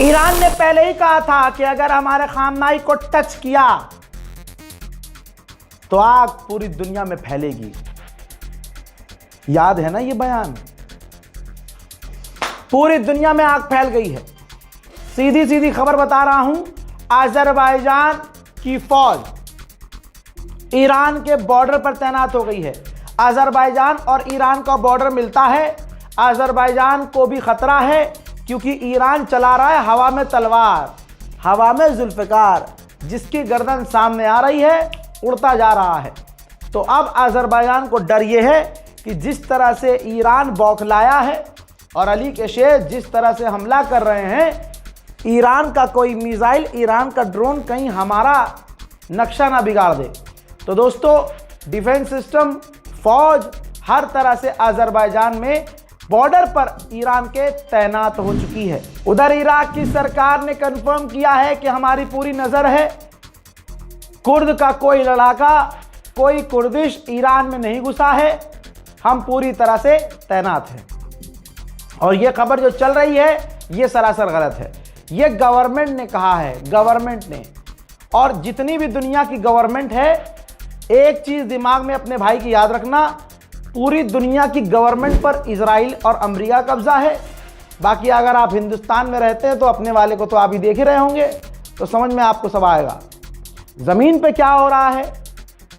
Iran ने पहले ही कहा था कि अगर हमारे खामनाई को टच किया तो आग पूरी दुनिया में फैलेगी। याद है ना ये बयान? पूरी दुनिया में आग फैल गई है। सीधी सीधी खबर बता रहा हूं, अजरबैजान की फौज ईरान के बॉर्डर पर तैनात हो गई है। अजरबैजान और ईरान का बॉर्डर मिलता है। अजरबैजान को भी खतरा है क्योंकि ईरान चला रहा है हवा में तलवार, हवा में जुल्फकार, जिसकी गर्दन सामने आ रही है, उड़ता जा रहा है। तो अब अजरबैजान को डर यह है कि जिस तरह से ईरान बौखलाया है और अली के शेर जिस तरह से हमला कर रहे हैं, ईरान का कोई मिसाइल, ईरान का ड्रोन कहीं हमारा नक्शा ना बिगाड़ दे। तो दोस्तों, डिफेंस सिस्टम, फौज हर तरह से अजरबैजान में बॉर्डर पर ईरान के तैनात हो चुकी है। उधर इराक की सरकार ने कंफर्म किया है कि हमारी पूरी नजर है, कुर्द का कोई लड़ाका, कोई कुर्दिश ईरान में नहीं घुसा है, हम पूरी तरह से तैनात हैं। और यह खबर जो चल रही है यह सरासर गलत है। यह गवर्नमेंट ने कहा है, गवर्नमेंट ने। और जितनी भी दुनिया की गवर्नमेंट है, एक चीज दिमाग में अपने भाई की याद रखना, पूरी दुनिया की गवर्नमेंट पर इजराइल और अमेरिका कब्जा है। बाकी अगर आप हिंदुस्तान में रहते हैं तो अपने वाले को तो आप ही देख ही रहे होंगे, तो समझ में आपको सब आएगा। जमीन पे क्या हो रहा है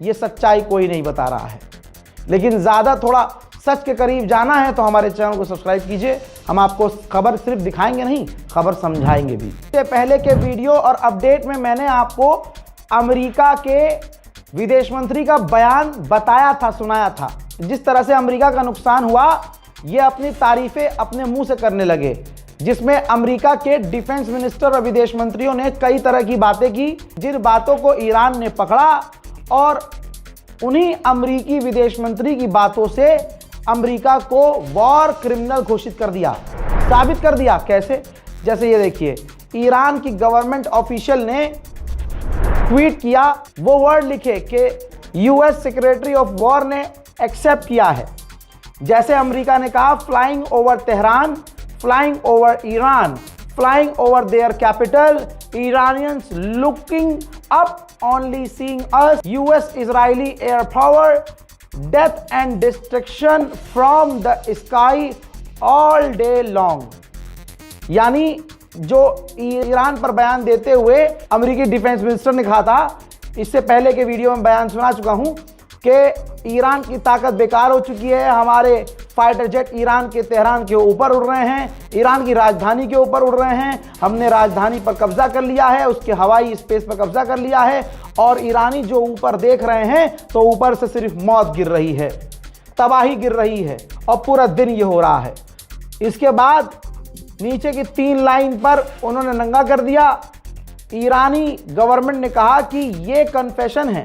ये सच्चाई कोई नहीं बता रहा है, लेकिन ज़्यादा थोड़ा सच के करीब जाना है तो हमारे चैनल को सब्सक्राइब कीजिए। हम आपको खबर सिर्फ दिखाएंगे नहीं, खबर समझाएंगे भी। इससे पहले के वीडियो और अपडेट में मैंने आपको अमेरिका के विदेश मंत्री का बयान बताया था, सुनाया था। जिस तरह से अमेरिका का नुकसान हुआ, ये अपनी तारीफें अपने मुंह से करने लगे, जिसमें अमेरिका के डिफेंस मिनिस्टर और विदेश मंत्रियों ने कई तरह की बातें की, जिन बातों को ईरान ने पकड़ा और उन्हीं अमेरिकी विदेश मंत्री की बातों से अमेरिका को वॉर क्रिमिनल घोषित कर दिया, साबित कर दिया। कैसे? जैसे ये देखिए, ईरान की गवर्नमेंट ऑफिशियल ने ट्वीट किया, वो वर्ड लिखे कि यूएस सेक्रेटरी ऑफ वॉर ने एक्सेप्ट किया है। जैसे अमेरिका ने कहा, flying over Tehran, flying over Iran, flying over their capital, Iranians looking up, only seeing us, US Israeli air power, death and destruction from the sky all day long। यानी जो Iran पर बयान देते हुए अमेरिकी defence minister ने कहा था, इससे पहले के वीडियो में बयान सुना चुका हूं कि ईरान की ताकत बेकार हो चुकी है, हमारे फाइटर जेट ईरान के तेहरान के ऊपर उड़ रहे हैं, ईरान की राजधानी के ऊपर उड़ रहे हैं, हमने राजधानी पर कब्जा कर लिया है, उसके हवाई स्पेस पर कब्जा कर लिया है, और ईरानी जो ऊपर देख रहे हैं तो ऊपर से सिर्फ मौत गिर रही है, तबाही गिर रही है, और पूरा दिन ये हो रहा है। इसके बाद नीचे की 3 लाइन पर उन्होंने नंगा कर दिया। ईरानी गवर्नमेंट ने कहा कि ये कन्फेशन है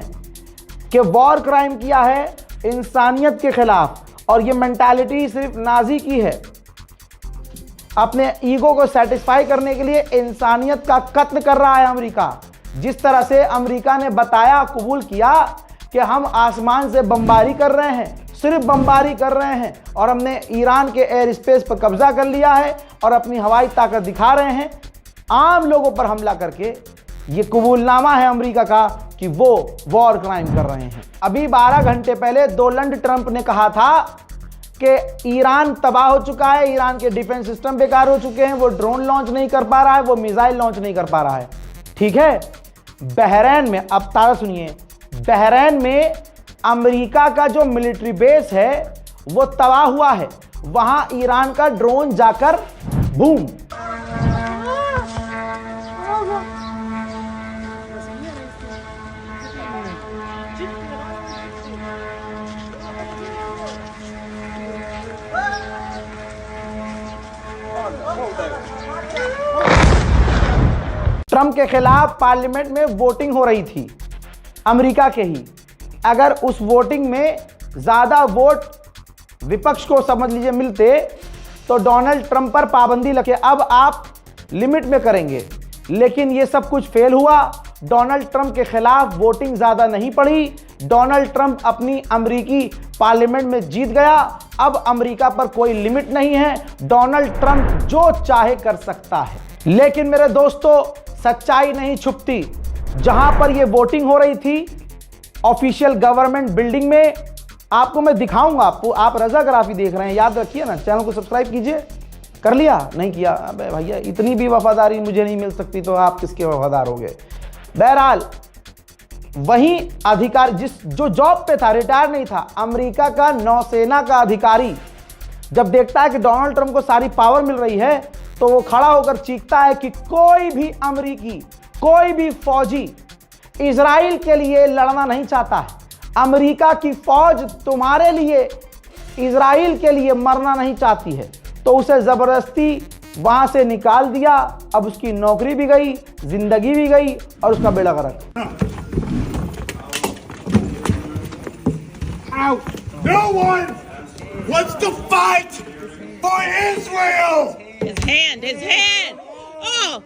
कि वॉर क्राइम किया है इंसानियत के खिलाफ, और ये मेंटालिटी सिर्फ नाजी की है। अपने ईगो को सेटिस्फाई करने के लिए इंसानियत का कत्ल कर रहा है अमेरिका। जिस तरह से अमेरिका ने बताया, कबूल किया कि हम आसमान से बमबारी कर रहे हैं, सिर्फ बमबारी कर रहे हैं, और हमने ईरान के एयर स्पेस पर कब्जा कर लिया है और अपनी हवाई ताकत दिखा रहे हैं आम लोगों पर हमला करके। ये कबूलनामा है अमेरिका का कि वो वॉर क्राइम कर रहे हैं। अभी 12 घंटे पहले डोनाल्ड ट्रंप ने कहा था कि ईरान तबाह हो चुका है, ईरान के डिफेंस सिस्टम बेकार हो चुके हैं, वो ड्रोन लॉन्च नहीं कर पा रहा है, वो मिसाइल लॉन्च नहीं कर पा रहा है। ठीक है, बहरीन में, अब ताज़ा सुनिए, बहरीन में अमेरिका का जो मिलिट्री बेस है वो तबाह हुआ है। वहां ईरान का ड्रोन जाकर बूम। ट्रंप के खिलाफ पार्लियामेंट में वोटिंग हो रही थी, अमेरिका के ही। अगर उस वोटिंग में ज्यादा वोट विपक्ष को समझ लीजिए मिलते तो डोनाल्ड ट्रंप पर पाबंदी लगे, अब आप लिमिट में करेंगे। लेकिन ये सब कुछ फेल हुआ डोनाल्ड ट्रंप के खिलाफ वोटिंग ज्यादा नहीं पड़ी। डोनाल्ड ट्रंप अपनी अमेरिकी पार्लियामेंट में जीत गया। अब अमेरिका पर कोई लिमिट नहीं है, डोनाल्ड ट्रंप जो चाहे कर सकता है। लेकिन मेरे दोस्तों, सच्चाई नहीं छुपती। जहां पर यह वोटिंग हो रही थी ऑफिशियल गवर्नमेंट बिल्डिंग में, आपको मैं दिखाऊंगा। आपको, आप रजाग्राफी देख रहे हैं, याद रखिए ना, चैनल को सब्सक्राइब कीजिए। कर लिया? नहीं किया? अबे भैया, इतनी भी वफादारी मुझे नहीं मिल सकती तो आप किसके वफादार होंगे। बहरहाल वही अधिकारी जो जॉब पे था, रिटायर नहीं था, अमेरिका का नौसेना का अधिकारी जब देखता है कि डोनाल्ड ट्रंप को सारी पावर मिल रही है तो वो खड़ा होकर चीखता है कि कोई भी अमेरिकी, कोई भी फौजी इजराइल के लिए लड़ना नहीं चाहता है। अमेरिका की फौज तुम्हारे लिए, इजराइल के लिए मरना नहीं चाहती है। तो उसे जबरदस्ती वहां से निकाल दिया। अब उसकी नौकरी भी गई, जिंदगी भी गई और उसका बेड़ा गर्क। No one wants to fight for Israel. His hand, his hand. Oh,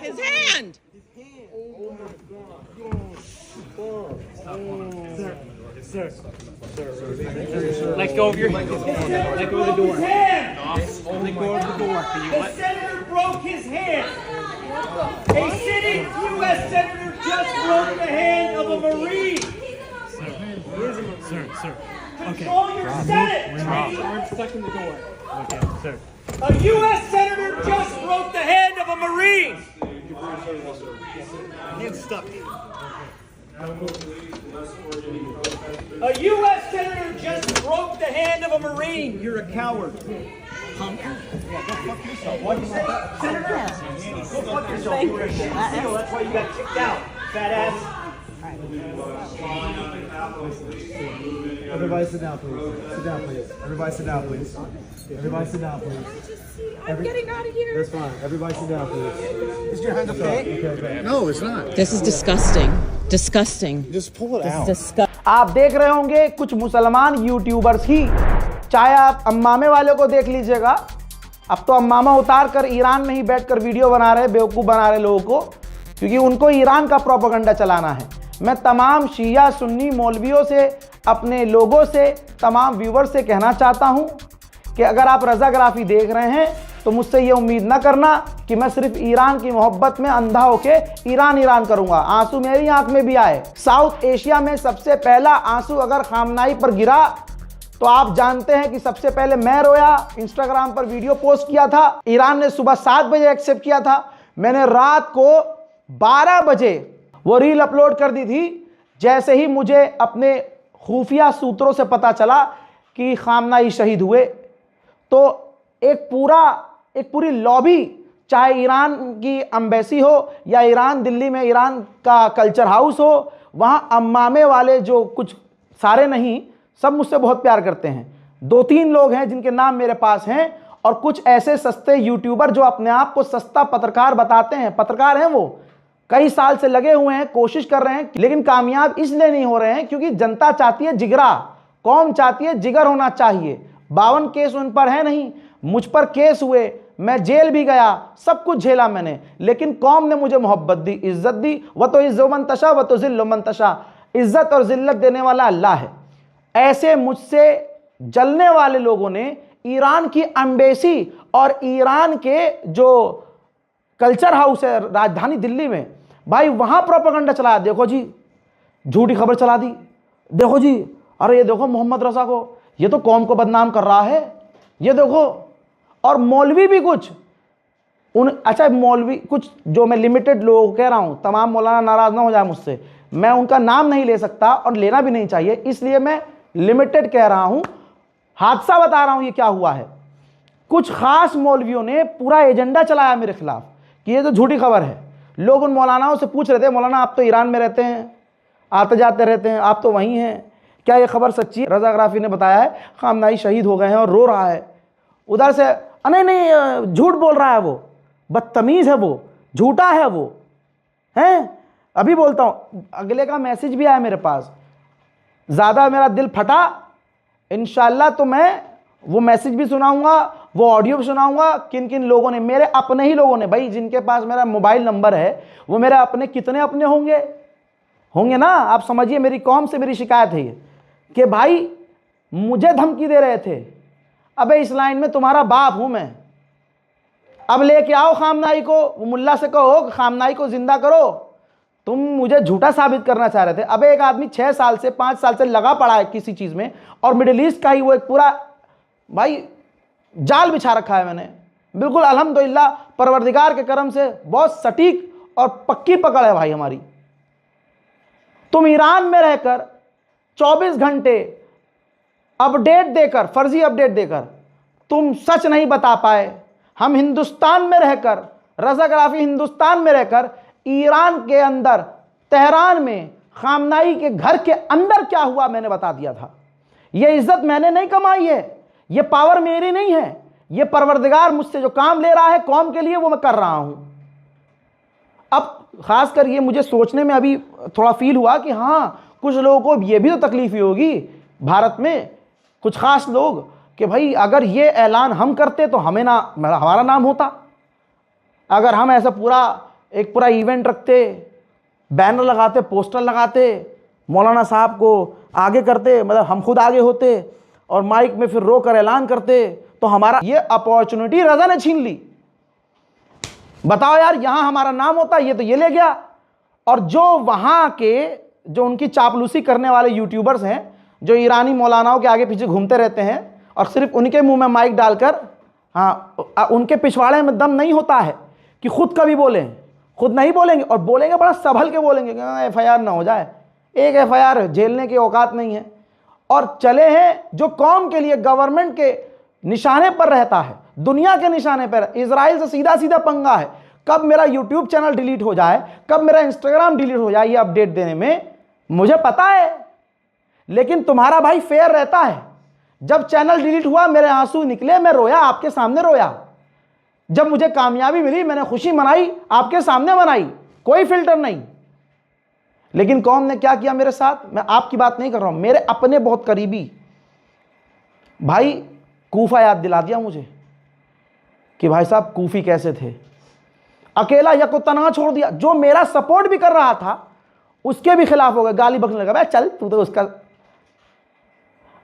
his hand. Sir. Let go of your hand. Let go of the door. Let go of the door. The senator broke his hand. A sitting U.S. senator just broke the hand of a Marine. Sir. Control your Senate. I'm stuck in the door. Okay, sir. A U.S. senator just broke the hand of a Marine. Hand's stuck. A U.S. senator just broke the hand of a Marine. You're a coward. Punk. Yeah, go fuck yourself. What did you say? Senator? Go fuck yourself. You were a shit seal. That's why you got kicked out. Fat ass. Everybody sit down, please. Sit down, please. Everybody sit down, please. Everybody sit down, please. I'm getting out of here. That's fine. Everybody sit down, please. Is your hand okay? Okay. No, it's not. This is disgusting. Disgusting. Just pull it out. Disgusting. आप देख रहे होंगे कुछ मुसलमान YouTubers ही, चाहे आप अम्मामे वाले को देख लीजिएगा, अब तो अम्मामा उतार कर ईरान में ही बैठकर वीडियो बना रहे, बेवकूफ़ बना रहे लोगों को, क्योंकि उनको ईरान का प्रोपेगेंडा चलाना है। मैं तमाम शिया सुन्नी मौलवियों से, अपने लोगों से, तमाम व्यूवर्स से कहना चाहता हूं कि अगर आप रजाग्राफी देख रहे हैं तो मुझसे ये उम्मीद ना करना कि मैं सिर्फ ईरान की मोहब्बत में अंधा होके ईरान करूंगा। आंसू मेरी आंख में भी आए। साउथ एशिया में सबसे पहला आंसू अगर खामनाई पर गिरा तो आप जानते हैं कि सबसे पहले मैं रोया। इंस्टाग्राम पर वीडियो पोस्ट किया था, ईरान ने सुबह 7 बजे एक्सेप्ट किया था, मैंने रात को 12 बजे वो रील अपलोड कर दी थी। जैसे ही मुझे अपने खुफिया सूत्रों से पता चला कि खामनाई शहीद हुए तो एक पूरी लॉबी, चाहे ईरान की एम्बेसी हो या ईरान, दिल्ली में ईरान का कल्चर हाउस हो, वहाँ अम्मामे वाले जो कुछ सारे नहीं, सब मुझसे बहुत प्यार करते हैं। 2-3 लोग हैं जिनके नाम मेरे पास हैं और कुछ ऐसे सस्ते यूट्यूबर जो अपने आप को सस्ता पत्रकार बताते हैं। पत्रकार हैं, वो कई साल से लगे हुए हैं, कोशिश कर रहे हैं, लेकिन कामयाब इसलिए नहीं हो रहे हैं क्योंकि जनता चाहती है जिगरा, कौम चाहती है जिगर होना चाहिए। 52 केस उन पर है नहीं, मुझ पर केस हुए, मैं जेल भी गया, सब कुछ झेला मैंने, लेकिन कौम ने मुझे मोहब्बत दी, इज्जत दी। वह तो इज्जो मन तशा व तो जिल्लो मन तशा, इज्जत और जिल्लत देने वाला अल्लाह है। ऐसे मुझसे जलने वाले लोगों ने ईरान की एम्बेसी और ईरान के जो कल्चर हाउस है राजधानी दिल्ली में, भाई वहां प्रोपेगेंडा चलाया। देखो जी, झूठी खबर चला दी, देखो जी, अरे ये देखो मोहम्मद रजा को, ये तो कौम को बदनाम कर रहा है, ये देखो। और मौलवी भी कुछ अच्छा मौलवी कुछ, जो मैं लिमिटेड लोगों को कह रहा हूं, तमाम मौलाना नाराज ना हो जाए मुझसे, मैं उनका नाम नहीं ले सकता और लेना भी नहीं चाहिए, इसलिए मैं लिमिटेड कह रहा हूं, हादसा बता रहा हूं ये क्या हुआ है। कुछ खास मौलवियों ने पूरा एजेंडा चलाया मेरे खिलाफ कि ये तो झूठी खबर है। लोग उन मौलानाओं से पूछ रहे थे, मौलाना आप तो ईरान में रहते हैं, आते जाते रहते हैं, आप तो वहीं हैं, क्या ये खबर सच्ची है? रजाग्राफी ने बताया है खामनाई शहीद हो गए हैं और रो रहा है। उधर से नहीं झूठ बोल रहा है, वो बदतमीज है, वो झूठा है, वो हैं। अभी बोलता हूं, अगले का मैसेज भी आया मेरे पास, ज़्यादा मेरा दिल फटा, इंशाल्लाह तो मैं वो मैसेज भी सुनाऊंगा, वो ऑडियो भी सुनाऊंगा किन किन लोगों ने, मेरे अपने ही लोगों ने, भाई जिनके पास मेरा मोबाइल नंबर है वो मेरे अपने, कितने अपने होंगे ना। आप समझिए मेरी कौम से मेरी शिकायत है ये कि भाई मुझे धमकी दे रहे थे, अबे इस लाइन में तुम्हारा बाप हूं मैं, अब लेके आओ खामनाई को, वो मुल्ला से कहो खामनाई को जिंदा करो। तुम मुझे झूठा साबित करना चाह रहे थे। अबे एक आदमी 6 साल से 5 साल से लगा पड़ा है किसी चीज में, और मिडिल ईस्ट का ही वो एक पूरा भाई जाल बिछा रखा है मैंने। बिल्कुल अल्हम्दुलिल्लाह परवरदिगार के करम से बहुत सटीक और पक्की पकड़ है भाई हमारी। तुम ईरान में रहकर 24 घंटे अपडेट देकर, फर्जी अपडेट देकर तुम सच नहीं बता पाए। हम हिंदुस्तान में रहकर, रज़ा गद्दाफी हिंदुस्तान में रहकर ईरान के अंदर तेहरान में खामनाई के घर के अंदर क्या हुआ मैंने बता दिया था। यह इज्जत मैंने नहीं कमाई है, यह पावर मेरी नहीं है, यह परवरदिगार मुझसे जो काम ले रहा है कौम के लिए वो मैं कर रहा हूं। अब खास कर ये मुझे सोचने में अभी थोड़ा फील हुआ कि हाँ कुछ लोगों को ये भी तो तकलीफ ही होगी भारत में, कुछ खास लोग, कि भाई अगर ये ऐलान हम करते तो हमें ना, हमारा नाम होता। अगर हम ऐसा पूरा इवेंट रखते, बैनर लगाते, पोस्टर लगाते, मौलाना साहब को आगे करते, मतलब हम खुद आगे होते और माइक में फिर रो कर ऐलान करते, तो हमारा ये अपॉर्चुनिटी रज़ा ने छीन ली। बताओ यार, यहां हमारा नाम होता, ये तो ये ले गया। और जो वहां के जो उनकी चापलूसी करने वाले यूट्यूबर्स हैं, जो ईरानी मौलानाओं के आगे पीछे घूमते रहते हैं और सिर्फ उनके मुंह में माइक डालकर, हाँ उनके पिछवाड़े में दम नहीं होता है कि खुद कभी बोलें, खुद नहीं बोलेंगे, और बोलेंगे बड़ा संभल के बोलेंगे कि FIR ना हो जाए। एक FIR झेलने की औकात नहीं है। और चले हैं जो कौम के लिए गवर्नमेंट के निशाने पर रहता है, दुनिया के निशाने पर, इजराइल से सीधा सीधा पंगा है। कब मेरा यूट्यूब चैनल डिलीट हो जाए, कब मेरा इंस्टाग्राम डिलीट हो जाए, ये अपडेट देने में मुझे पता है। लेकिन तुम्हारा भाई फेयर रहता है। जब चैनल डिलीट हुआ मेरे आंसू निकले, मैं रोया, आपके सामने रोया। जब मुझे कामयाबी मिली मैंने खुशी मनाई, आपके सामने मनाई, कोई फिल्टर नहीं। लेकिन कौम ने क्या किया मेरे साथ, मैं आपकी बात नहीं कर रहा हूं, मेरे अपने बहुत करीबी भाई, कूफा याद दिला दिया मुझे कि भाई साहब कूफी कैसे थे। अकेला यको तना छोड़ दिया, जो मेरा सपोर्ट भी कर रहा था उसके भी खिलाफ हो गए, गाली बकने लगा, चल तू तो उसका।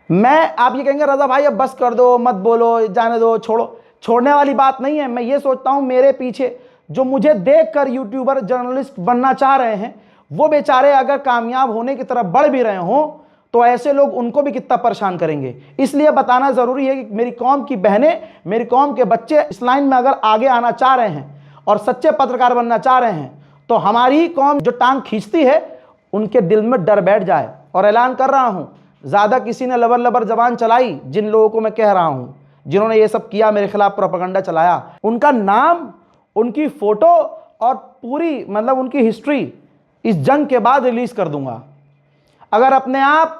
मैं, आप ये कहेंगे रज़ा भाई अब बस कर दो, मत बोलो, जाने दो, छोड़ो, छोड़ने वाली बात नहीं है। मैं ये सोचता हूं मेरे पीछे जो मुझे देखकर यूट्यूबर जर्नलिस्ट बनना चाह रहे हैं, वो बेचारे अगर कामयाब होने की तरफ बढ़ भी रहे हों तो ऐसे लोग उनको भी कितना परेशान करेंगे। इसलिए बताना ज़रूरी है कि मेरी कौम की बहनें, मेरी कौम के बच्चे इस लाइन में अगर आगे आना चाह रहे हैं और सच्चे पत्रकार बनना चाह रहे हैं, तो हमारी ही कौम जो टांग खींचती है उनके दिल में डर बैठ जाए। और ऐलान कर रहा हूँ, ज़्यादा किसी ने लबर लबर जबान चलाई, जिन लोगों को मैं कह रहा हूँ, जिन्होंने ये सब किया, मेरे खिलाफ प्रोपेगेंडा चलाया, उनका नाम, उनकी फ़ोटो और पूरी मतलब उनकी हिस्ट्री इस जंग के बाद रिलीज़ कर दूंगा। अगर अपने आप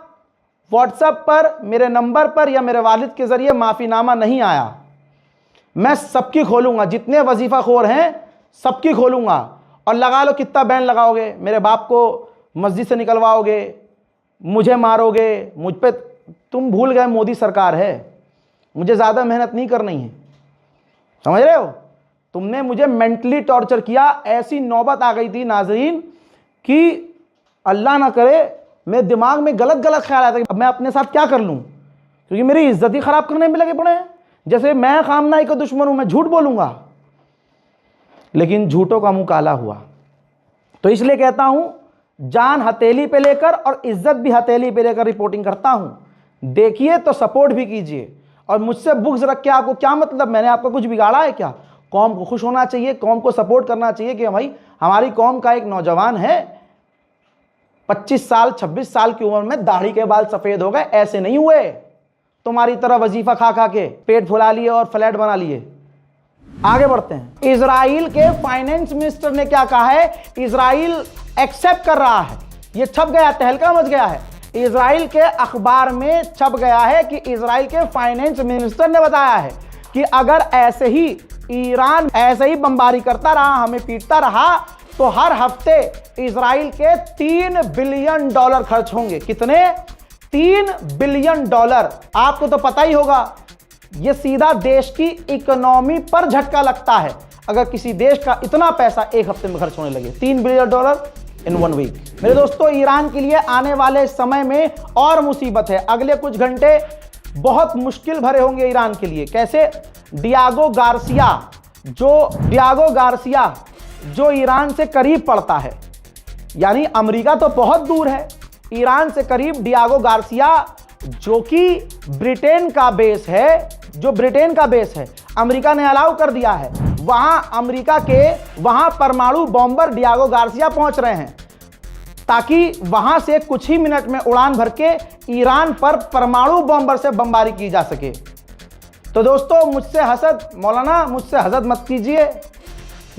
व्हाट्सएप पर मेरे नंबर पर या मेरे वालिद के ज़रिए माफ़ीनामा नहीं आया, मैं सबकी खोलूंगा, जितने वजीफ़ाखोर हैं सबकी खोलूंगा। और लगा लो कितना बैन लगाओगे, मेरे बाप को मस्जिद से निकलवाओगे, मुझे मारोगे, मुझ पे, तुम भूल गए मोदी सरकार है, मुझे ज़्यादा मेहनत नहीं करनी है, समझ रहे हो। तुमने मुझे मेंटली टॉर्चर किया, ऐसी नौबत आ गई थी नाज़रीन कि अल्लाह ना करे मेरे दिमाग में गलत गलत ख्याल आता कि अब मैं अपने साथ क्या कर लूँ, क्योंकि मेरी इज्जत ही ख़राब करने में लगे पड़े हैं। जैसे मैं खामनाई का दुश्मन हूँ, मैं झूठ बोलूँगा, लेकिन झूठों का मुँह काला हुआ। तो इसलिए कहता हूँ, जान हथेली पे लेकर और इज्जत भी हथेली पे लेकर रिपोर्टिंग करता हूँ। देखिए तो सपोर्ट भी कीजिए। और मुझसे बुग्ज रख के आपको क्या मतलब, मैंने आपका कुछ बिगाड़ा है क्या। कौम को खुश होना चाहिए, कौम को सपोर्ट करना चाहिए कि भाई हमारी कौम का एक नौजवान है, 25 साल 26 साल की उम्र में दाढ़ी के बाल सफ़ेद हो गए, ऐसे नहीं हुए तुम्हारी तरह वजीफा खा खा के पेट फुला लिए और फ्लैट बना लिए। आगे बढ़ते हैं। इजराइल के फाइनेंस मिनिस्टर ने क्या कहा है, इजराइल एक्सेप्ट कर रहा है, ये छप गया, तहलका मच गया है, इजराइल के अखबार में छप गया है कि इजराइल के फाइनेंस मिनिस्टर ने बताया है कि अगर ऐसे ही ईरान ऐसे ही बमबारी करता रहा, हमें पीटता रहा, तो हर हफ्ते इजराइल के $3 बिलियन खर्च होंगे। कितने? $3 बिलियन। आपको तो पता ही होगा ये सीधा देश की इकोनॉमी पर झटका लगता है अगर किसी देश का इतना पैसा एक हफ्ते में खर्च होने लगे। $3 बिलियन इन 1 वीक। मेरे दोस्तों, ईरान के लिए आने वाले समय में और मुसीबत है। अगले कुछ घंटे बहुत मुश्किल भरे होंगे ईरान के लिए। कैसे? डियागो गार्सिया जो ईरान से करीब पड़ता है, यानी अमेरिका तो बहुत दूर है, ईरान से करीब डियागो गार्सिया जो कि ब्रिटेन का बेस है, अमेरिका ने अलाउ कर दिया है। वहां परमाणु बॉम्बर डियागो गार्सिया पहुंच रहे हैं ताकि वहां से कुछ ही मिनट में उड़ान भर के ईरान पर परमाणु बॉम्बर से बमबारी की जा सके। तो दोस्तों, मौलाना मुझसे हसद मत कीजिए,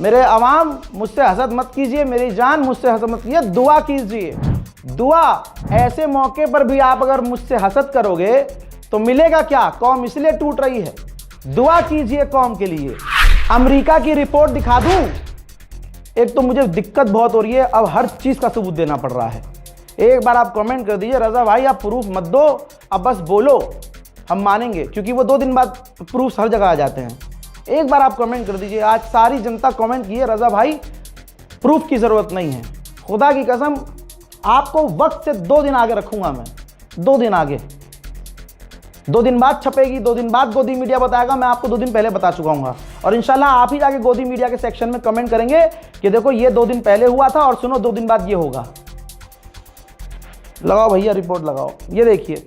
मेरे अवाम मुझसे हसद मत कीजिए, मेरी जान मुझसे हसद मत कीजिए, दुआ कीजिए। दुआ, ऐसे मौके पर भी आप अगर मुझसे हसद करोगे तो मिलेगा क्या? कौम इसलिए टूट रही है। दुआ कीजिए कौम के लिए। अमेरिका की रिपोर्ट दिखा दूं? एक तो मुझे दिक्कत बहुत हो रही है, अब हर चीज का सबूत देना पड़ रहा है। एक बार आप कमेंट कर दीजिए, रजा भाई आप प्रूफ मत दो, अब बस बोलो, हम मानेंगे, क्योंकि वो 2 दिन बाद प्रूफ हर जगह आ जाते हैं। एक बार आप कमेंट कर दीजिए। आज सारी जनता कमेंट की है, रजा भाई प्रूफ की जरूरत नहीं है। खुदा की कसम, आपको वक्त से 2 दिन आगे रखूंगा मैं, 2 दिन आगे। 2 दिन बाद छपेगी, 2 दिन बाद गोदी मीडिया बताएगा, मैं आपको 2 दिन पहले बता चुका हूँ। और इंशाल्लाह आप ही जाके गोदी मीडिया के सेक्शन में कमेंट करेंगे कि देखो ये 2 दिन पहले हुआ था और सुनो 2 दिन बाद ये होगा। लगाओ भैया रिपोर्ट लगाओ। ये देखिए,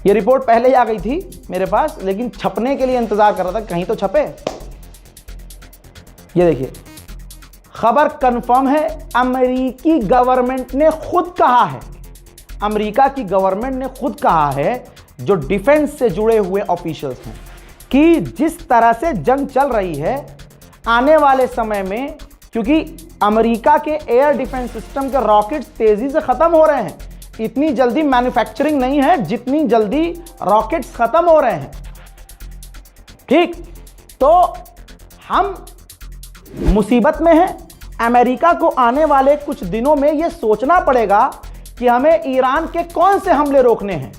ये रिपोर्ट पहले ही आ गई थी मेरे पास, लेकिन छपने के लिए इंतजार कर रहा था कहीं तो छपे। ये देखिए, खबर कंफर्म है, अमेरिकी गवर्नमेंट ने खुद कहा है, अमेरिका की गवर्नमेंट ने खुद कहा है, जो डिफेंस से जुड़े हुए ऑफिशियल्स हैं, कि जिस तरह से जंग चल रही है आने वाले समय में, क्योंकि अमेरिका के एयर डिफेंस सिस्टम के रॉकेट्स तेजी से खत्म हो रहे हैं, इतनी जल्दी मैन्युफैक्चरिंग नहीं है जितनी जल्दी रॉकेट्स खत्म हो रहे हैं। ठीक, तो हम मुसीबत में हैं। अमेरिका को आने वाले कुछ दिनों में यह सोचना पड़ेगा कि हमें ईरान के कौन से हमले रोकने हैं।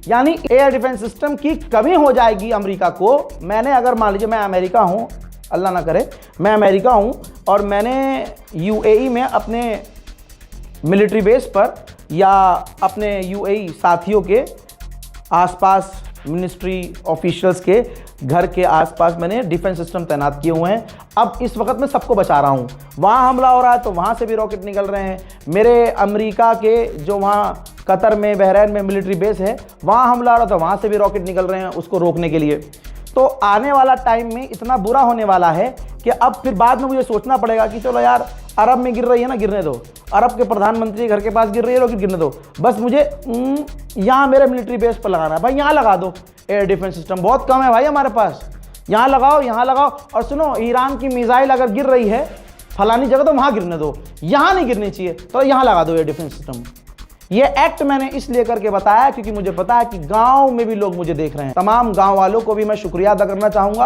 यानी एयर डिफेंस सिस्टम की कमी हो जाएगी अमेरिका को। मैंने अगर मान लीजिए मैं अमेरिका हूं, अल्लाह ना करे मैं अमेरिका हूं और मैंने यूएई में अपने मिलिट्री बेस पर या अपने यूएई साथियों के आसपास, मिनिस्ट्री ऑफिशियल्स के घर के आसपास मैंने डिफेंस सिस्टम तैनात किए हुए हैं। अब इस वक्त मैं सबको बचा रहा हूं। वहां हमला हो रहा है तो वहां से भी रॉकेट निकल रहे हैं। मेरे अमेरिका के जो वहां कतर में, बहरैन में मिलिट्री बेस है, वहां हमला हो रहा था, वहां से भी रॉकेट निकल रहे हैं उसको रोकने के लिए। तो आने वाला टाइम में इतना बुरा होने वाला है कि अब फिर बाद में मुझे सोचना पड़ेगा कि चलो यार, अरब में गिर रही है ना, गिरने दो, अरब के प्रधानमंत्री घर के पास गिर रही है, रॉकेट गिरने दो, बस मुझे यहाँ मेरे मिलिट्री बेस पर लगाना है भाई, यहाँ लगा दो। एयर डिफेंस सिस्टम बहुत कम है भाई हमारे पास, यहाँ लगाओ, यहाँ लगाओ। और सुनो, ईरान की मिसाइल अगर गिर रही है फलानी जगह तो वहाँ गिरने दो, यहाँ नहीं गिरनी चाहिए, तो यहाँ लगा दो एयर डिफेंस सिस्टम। ये एक्ट मैंने इसलिए करके बताया क्योंकि मुझे पता है कि गांव में भी लोग मुझे देख रहे हैं। तमाम गांव वालों को भी मैं शुक्रिया अदा करना चाहूँगा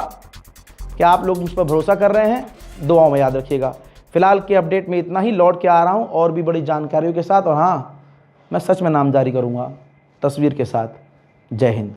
कि आप लोग मुझ पर भरोसा कर रहे हैं। दुआओं में याद रखिएगा। फिलहाल के अपडेट में इतना ही, लौट के आ रहा हूँ और भी बड़ी जानकारियों के साथ। और हाँ, मैं सच में नामजारी करूँगा तस्वीर के साथ। जय हिंद।